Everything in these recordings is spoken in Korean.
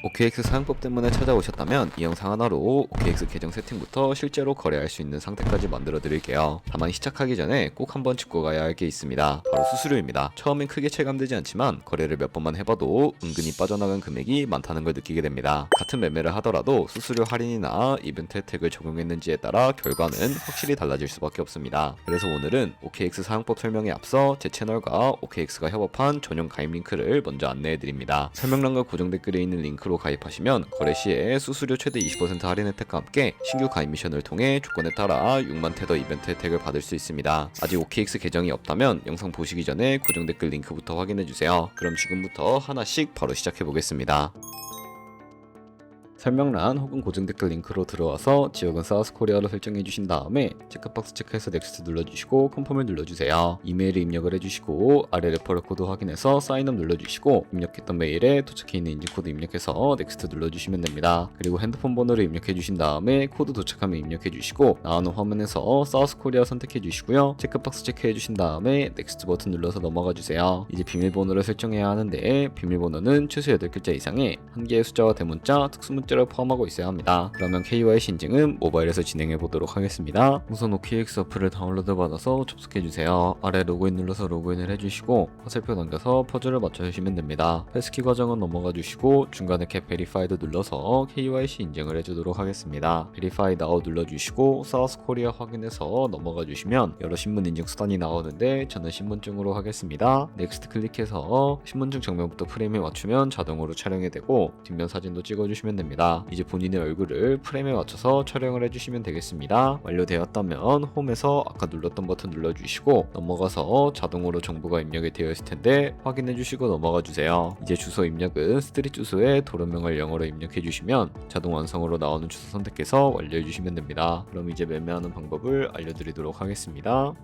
OKX 사용법 때문에 찾아오셨다면 이 영상 하나로 OKX 계정 세팅부터 실제로 거래할 수 있는 상태까지 만들어 드릴게요. 다만 시작하기 전에 꼭 한번 짚고 가야 할 게 있습니다. 바로 수수료입니다. 처음엔 크게 체감되지 않지만 거래를 몇 번만 해봐도 은근히 빠져나간 금액이 많다는 걸 느끼게 됩니다. 같은 매매를 하더라도 수수료 할인이나 이벤트 혜택을 적용했는지에 따라 결과는 확실히 달라질 수밖에 없습니다. 그래서 오늘은 OKX 사용법 설명에 앞서 제 채널과 OKX가 협업한 전용 가입 링크를 먼저 안내해 드립니다. 설명란과 고정 댓글에 있는 링크로 가입하시면 거래 시에 수수료 최대 20% 할인 혜택과 함께 신규 가입 미션을 통해 조건에 따라 6만 테더 이벤트 혜택을 받을 수 있습니다. 아직 OKX 계정이 없다면 영상 보시기 전에 고정 댓글 링크부터 확인해주세요. 그럼 지금부터 하나씩 바로 시작해보겠습니다. 설명란 혹은 고정 댓글 링크로 들어와서 지역은 사우스코리아로 설정해 주신 다음에 체크박스 체크해서 넥스트 눌러주시고 컨펌을 눌러주세요. 이메일을 입력을 해주시고 아래 레퍼럴 코드 확인해서 사인업 눌러주시고 입력했던 메일에 도착해 있는 인증코드 입력해서 넥스트 눌러주시면 됩니다. 그리고 핸드폰 번호를 입력해 주신 다음에 코드 도착하면 입력해 주시고 나오는 화면에서 사우스코리아 선택해 주시고요. 체크박스 체크해 주신 다음에 넥스트 버튼 눌러서 넘어가 주세요. 이제 비밀번호를 설정해야 하는데 비밀번호는 최소 8글자 이상의 한 개의 숫자와 대문자, 특수문자 를 포함하고 있어야 합니다. 그러면 KYC 인증은 모바일에서 진행해 보도록 하겠습니다. 우선 OKX 어플을 다운로드 받아서 접속해 주세요. 아래 로그인 눌러서 로그인을 해주시고 화살표 당겨서 퍼즐을 맞춰주시면 됩니다. 패스키 과정은 넘어가 주시고 중간에 캡 베리파이드 눌러서 KYC 인증을 해주도록 하겠습니다. 베리파이 나우 눌러주시고 사우스 코리아 확인해서 넘어가 주시면 여러 신분 인증 수단이 나오는데 저는 신분증으로 하겠습니다. 넥스트 클릭해서 신분증 정면부터 프레임에 맞추면 자동으로 촬영이 되고 뒷면 사진도 찍어주시면 됩니다. 이제 본인의 얼굴을 프레임에 맞춰서 촬영을 해주시면 되겠습니다. 완료되었다면 홈에서 아까 눌렀던 버튼 눌러주시고 넘어가서 자동으로 정보가 입력이 되어 있을 텐데 확인해주시고 넘어가 주세요. 이제 주소 입력은 스트릿 주소에 도로명을 영어로 입력해 주시면 자동 완성으로 나오는 주소 선택해서 완료해 주시면 됩니다. 그럼 이제 매매하는 방법을 알려드리도록 하겠습니다.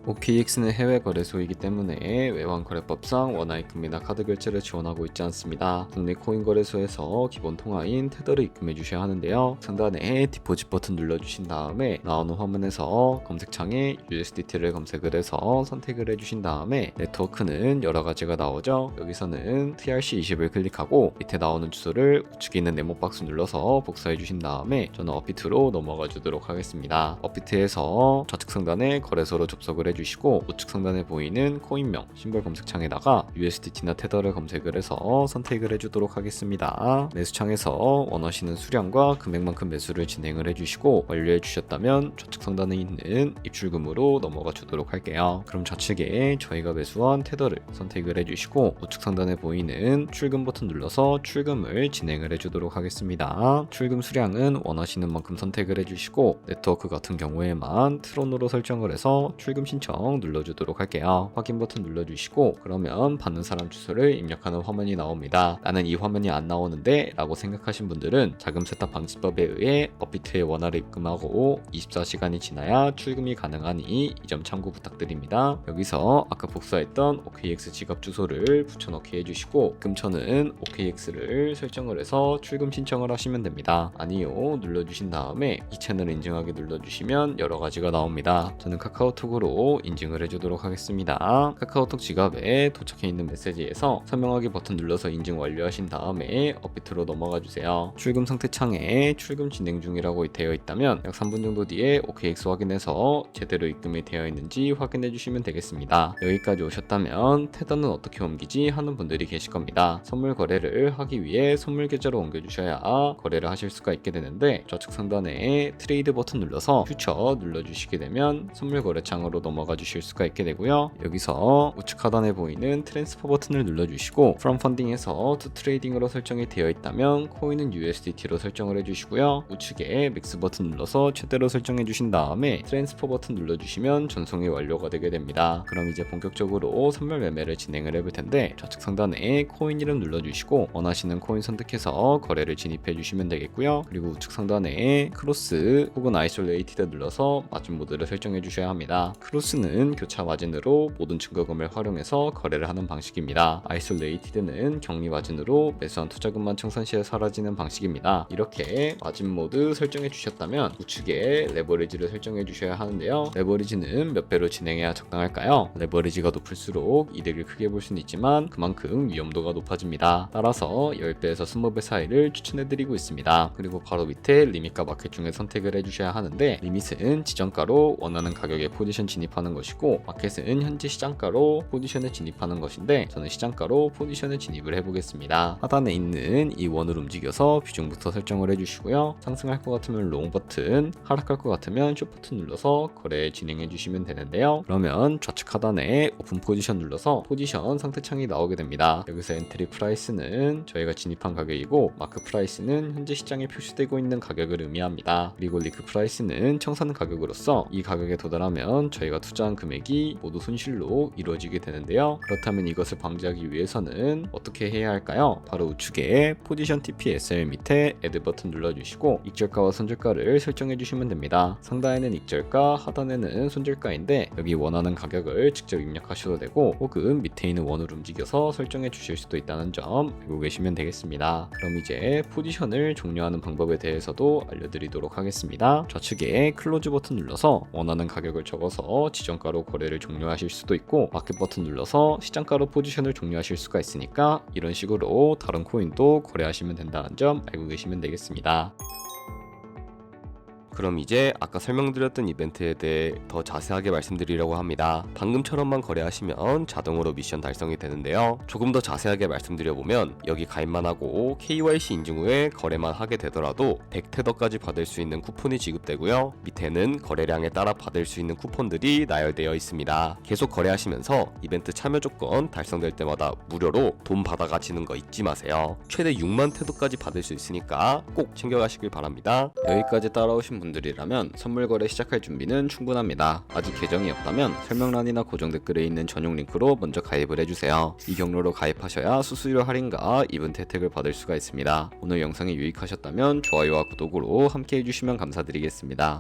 OKX는 해외 거래소이기 때문에 외환거래법상 원화입금이나 카드 결제를 지원하고 있지 않습니다. 국내 코인 거래소에서 기본 통화인 테더를 입금해 주셔야 하는데요. 상단에 디포짓 버튼 눌러주신 다음에 나오는 화면에서 검색창에 USDT를 검색을 해서 선택을 해주신 다음에 네트워크는 여러 가지가 나오죠. 여기서는 TRC20을 클릭하고 밑에 나오는 주소를 우측에 있는 네모박스 눌러서 복사해 주신 다음에 저는 업비트로 넘어가 주도록 하겠습니다. 업비트에서 좌측 상단에 거래소로 접속을 해주시고 우측 상단에 보이는 코인명 심벌 검색창에다가 USDT나 테더를 검색을 해서 선택을 해주도록 하겠습니다. 매수창에서 원하시는 수량과 금액만큼 매수를 진행을 해주시고 완료해 주셨다면 좌측 상단에 있는 입출금으로 넘어가 주도록 할게요. 그럼 좌측에 저희가 매수한 테더를 선택을 해주시고 우측 상단에 보이는 출금 버튼 눌러서 출금을 진행을 해주도록 하겠습니다. 출금 수량은 원하시는 만큼 선택을 해주시고 네트워크 같은 경우에만 트론으로 설정을 해서 출금 신청 눌러주도록 할게요. 확인 버튼 눌러주시고 그러면 받는 사람 주소를 입력하는 화면이 나옵니다. 나는 이 화면이 안 나오는데 라고 생각하신 분들은 자금 세탁 방지법에 의해 업비트에 원화를 입금하고 24시간이 지나야 출금이 가능하니 이 점 참고 부탁드립니다. 여기서 아까 복사했던 OKX 지갑 주소를 붙여넣기 해주시고 입금처는 OKX를 설정을 해서 출금 신청을 하시면 됩니다. 아니요 눌러주신 다음에 이 채널 인증하기 눌러주시면 여러 가지가 나옵니다. 저는 카카오톡으로 인증을 해주도록 하겠습니다. 카카오톡 지갑에 도착해 있는 메시지에서 설명하기 버튼 눌러서 인증 완료하신 다음에 업비트로 넘어가 주세요. 출금 상태 창에 출금 진행 중이라고 되어 있다면 약 3분 정도 뒤에 OKX 확인해서 제대로 입금이 되어 있는지 확인해 주시면 되겠습니다. 여기까지 오셨다면 테더는 어떻게 옮기지 하는 분들이 계실 겁니다. 선물 거래를 하기 위해 선물 계좌로 옮겨 주셔야 거래를 하실 수가 있게 되는데 좌측 상단에 트레이드 버튼 눌러서 퓨처 눌러주시게 되면 선물 거래 창으로 넘어가 주실 수가 있게 되고요. 여기서 우측 하단에 보이는 트랜스퍼 버튼을 눌러주시고 From Funding에서 To Trading으로 설정이 되어 있다면 코인은 USDT로 설정을 해주시고요. 우측에 맥스 버튼 눌러서 최대로 설정해 주신 다음에 트랜스퍼 버튼 눌러주시면 전송이 완료가 되게 됩니다. 그럼 이제 본격적으로 선물 매매를 진행을 해볼 텐데 좌측 상단에 코인 이름 눌러주시고 원하시는 코인 선택해서 거래를 진입해 주시면 되겠고요. 그리고 우측 상단에 크로스 혹은 아이솔레이티드 눌러서 마진 모드를 설정해 주셔야 합니다. 크로스 소스는 교차 마진으로 모든 증거금을 활용해서 거래를 하는 방식입니다. 아이솔레이티드는 격리 마진으로 매수한 투자금만 청산 시에 사라지는 방식입니다. 이렇게 마진 모드 설정해 주셨다면 우측에 레버리지를 설정해 주셔야 하는데요. 레버리지는 몇 배로 진행해야 적당할까요? 레버리지가 높을수록 이득을 크게 볼 수는 있지만 그만큼 위험도가 높아집니다. 따라서 10배에서 20배 사이를 추천해 드리고 있습니다. 그리고 바로 밑에 리밋과 마켓 중에 선택을 해 주셔야 하는데, 리밋은 지정가로 원하는 가격에 포지션 진입하는 것이고 마켓은 현재 시장가로 포지션에 진입하는 것인데, 저는 시장가로 포지션에 진입을 해보겠습니다. 하단에 있는 이 원을 움직여서 비중부터 설정을 해주시고요. 상승할 것 같으면 롱 버튼, 하락할 것 같으면 숏 버튼 눌러서 거래 진행해 주시면 되는데요. 그러면 좌측 하단에 오픈 포지션 눌러서 포지션 상태창이 나오게 됩니다. 여기서 엔트리 프라이스는 저희가 진입한 가격이고 마크 프라이스는 현재 시장에 표시되고 있는 가격을 의미합니다. 그리고 리크 프라이스는 청산 가격으로서 이 가격에 도달하면 저희가 투자한 금액이 모두 손실로 이루어지게 되는데요. 그렇다면 이것을 방지하기 위해서는 어떻게 해야 할까요? 바로 우측에 포지션 TP SL 밑에 애드 버튼 눌러주시고 익절가와 손절가를 설정해 주시면 됩니다. 상단에는 익절가, 하단에는 손절가인데 여기 원하는 가격을 직접 입력하셔도 되고 혹은 밑에 있는 원을 움직여서 설정해 주실 수도 있다는 점 알고 계시면 되겠습니다. 그럼 이제 포지션을 종료하는 방법에 대해서도 알려드리도록 하겠습니다. 좌측에 클로즈 버튼 눌러서 원하는 가격을 적어서 지정가로 거래를 종료하실 수도 있고 마켓 버튼 눌러서 시장가로 포지션을 종료하실 수가 있으니까 이런 식으로 다른 코인도 거래하시면 된다는 점 알고 계시면 되겠습니다. 그럼 이제 아까 설명드렸던 이벤트에 대해 더 자세하게 말씀드리려고 합니다. 방금처럼만 거래하시면 자동으로 미션 달성이 되는데요. 조금 더 자세하게 말씀드려보면 여기 가입만 하고 KYC 인증 후에 거래만 하게 되더라도 100테더까지 받을 수 있는 쿠폰이 지급되고요. 밑에는 거래량에 따라 받을 수 있는 쿠폰들이 나열되어 있습니다. 계속 거래하시면서 이벤트 참여 조건 달성될 때마다 무료로 돈 받아 가시는 거 잊지 마세요. 최대 6만 테더까지 받을 수 있으니까 꼭 챙겨가시길 바랍니다. 여기까지 따라오신 분들이라면 선물 거래 시작할 준비는 충분합니다. 아직 계정이 없다면 설명란이나 고정 댓글에 있는 전용 링크로 먼저 가입을 해주세요. 이 경로로 가입하셔야 수수료 할인과 이벤트 혜택을 받을 수가 있습니다. 오늘 영상이 유익하셨다면 좋아요와 구독으로 함께 해주시면 감사드리겠습니다.